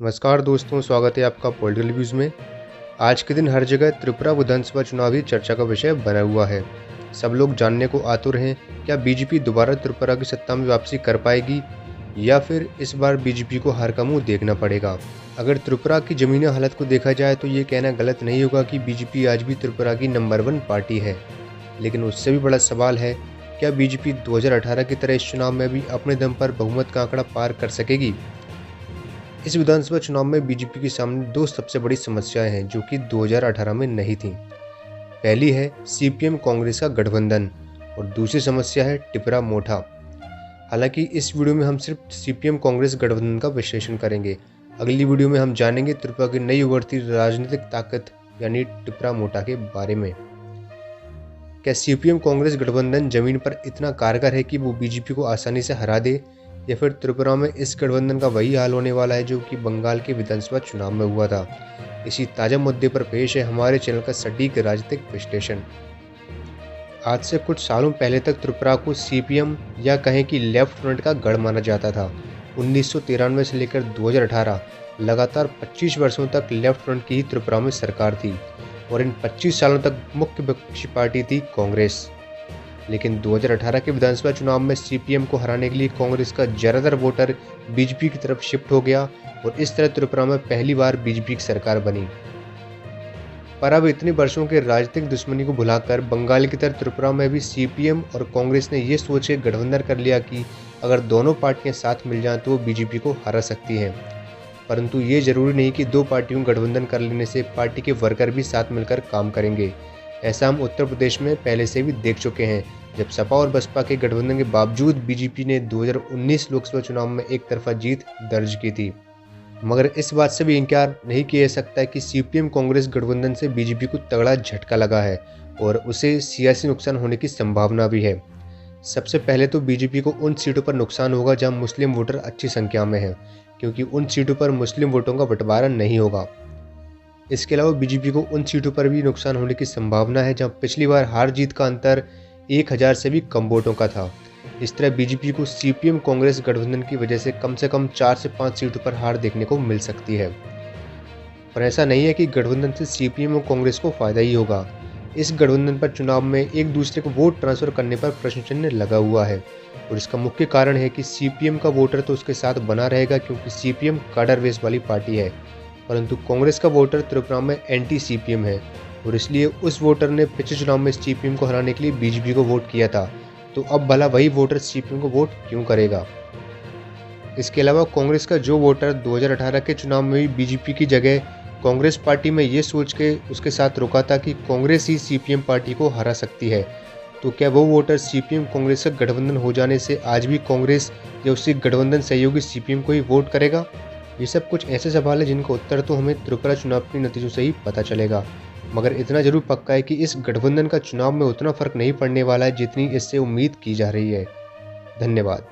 नमस्कार दोस्तों, स्वागत है आपका पॉलिटिकल व्यूज़ में। आज के दिन हर जगह त्रिपुरा विधानसभा चुनाव ही चर्चा का विषय बना हुआ है। सब लोग जानने को आतुर हैं, क्या बीजेपी दोबारा त्रिपुरा की सत्ता में वापसी कर पाएगी या फिर इस बार बीजेपी को हार का मुंह देखना पड़ेगा। अगर त्रिपुरा की ज़मीनी हालत को देखा जाए तो ये कहना गलत नहीं होगा कि बीजेपी आज भी त्रिपुरा की नंबर 1 पार्टी है। लेकिन उससे भी बड़ा सवाल है, क्या बीजेपी 2018 की तरह इस चुनाव में भी अपने दम पर बहुमत का आंकड़ा पार कर सकेगी। इस विधानसभा चुनाव में बीजेपी के सामने दो सबसे बड़ी समस्याएं हैं जो कि 2018 में नहीं थीं। पहली है सीपीएम कांग्रेस का गठबंधन और दूसरी समस्या है टिपरा मोठा। हालांकि इस वीडियो में हम सिर्फ सीपीएम कांग्रेस गठबंधन का विश्लेषण करेंगे। अगली वीडियो में हम जानेंगे त्रिपुरा की नई उभरती राजनीतिक ताकत यानी टिपरा मोठा के बारे में। क्या सीपीएम कांग्रेस गठबंधन जमीन पर इतना कारगर है कि वो बीजेपी को आसानी से हरा दे, या फिर त्रिपुरा में इस गठबंधन का वही हाल होने वाला है जो कि बंगाल के विधानसभा चुनाव में हुआ था। इसी ताजा मुद्दे पर पेश है हमारे चैनल का सटीक राजनीतिक विश्लेषण। आज से कुछ सालों पहले तक त्रिपुरा को सीपीएम या कहें कि लेफ्ट फ्रंट का गढ़ माना जाता था। 1993 से लेकर 2018 लगातार 25 वर्षों तक लेफ्ट फ्रंट की ही त्रिपुरा में सरकार थी और इन 25 सालों तक मुख्य विपक्षी पार्टी थी कांग्रेस। लेकिन 2018 के विधानसभा चुनाव में सीपीएम को हराने के लिए कांग्रेस का ज़्यादातर वोटर बीजेपी की तरफ शिफ्ट हो गया और इस तरह त्रिपुरा में पहली बार बीजेपी की सरकार बनी। पर अब इतने वर्षों के राजनीतिक दुश्मनी को भुलाकर बंगाल की तरह त्रिपुरा में भी सीपीएम और कांग्रेस ने ये सोच के गठबंधन कर लिया कि अगर दोनों पार्टियां साथ मिल जाएं तो वो बीजेपी को हरा सकती हैं। परंतु ये जरूरी नहीं कि दो पार्टियों गठबंधन कर लेने से पार्टी के वर्कर भी साथ मिलकर काम करेंगे। ऐसा हम उत्तर प्रदेश में पहले से भी देख चुके हैं, जब सपा और बसपा के गठबंधन के बावजूद बीजेपी ने 2019 लोकसभा चुनाव में एक तरफा जीत दर्ज की थी। मगर इस बात से भी इनकार नहीं किया जा सकता है कि सीपीएम कांग्रेस गठबंधन से बीजेपी को तगड़ा झटका लगा है और उसे सियासी नुकसान होने की संभावना भी है। सबसे पहले तो बीजेपी को उन सीटों पर नुकसान होगा जहां मुस्लिम वोटर अच्छी संख्या में हैं, क्योंकि उन सीटों पर मुस्लिम वोटों का बंटवारा नहीं होगा। इसके अलावा बीजेपी को उन सीटों पर भी नुकसान होने की संभावना है जहां पिछली बार हार जीत का अंतर 1000 से भी कम वोटों का था। इस तरह बीजेपी को सीपीएम कांग्रेस गठबंधन की वजह से कम 4 से 5 सीटों पर हार देखने को मिल सकती है। पर ऐसा नहीं है कि गठबंधन से सीपीएम और कांग्रेस को फायदा ही होगा। इस गठबंधन पर चुनाव में एक दूसरे को वोट ट्रांसफर करने पर प्रश्न चिन्ह लगा हुआ है और इसका मुख्य कारण है कि सीपीएम का वोटर तो उसके साथ बना रहेगा क्योंकि सीपीएम काडर बेस वाली पार्टी है, परंतु कांग्रेस का वोटर त्रिपुरा में एंटी सीपीएम है और इसलिए उस वोटर ने पिछले चुनाव में सीपीएम को हराने के लिए बीजेपी को वोट किया था, तो अब भला वही वोटर सीपीएम को वोट क्यों करेगा। इसके अलावा कांग्रेस का जो वोटर 2018 के चुनाव में भी बीजेपी की जगह कांग्रेस पार्टी में ये सोच के उसके साथ रुका था कि कांग्रेस ही सीपीएम पार्टी को हरा सकती है, तो क्या वो वोटर सीपीएम कांग्रेस का गठबंधन हो जाने से आज भी कांग्रेस या उसकी गठबंधन सहयोगी सीपीएम को ही वोट करेगा। ये सब कुछ ऐसे सवाल है जिनका उत्तर तो हमें त्रिपुरा चुनाव के नतीजों से ही पता चलेगा, मगर इतना जरूर पक्का है कि इस गठबंधन का चुनाव में उतना फर्क नहीं पड़ने वाला है जितनी इससे उम्मीद की जा रही है। धन्यवाद।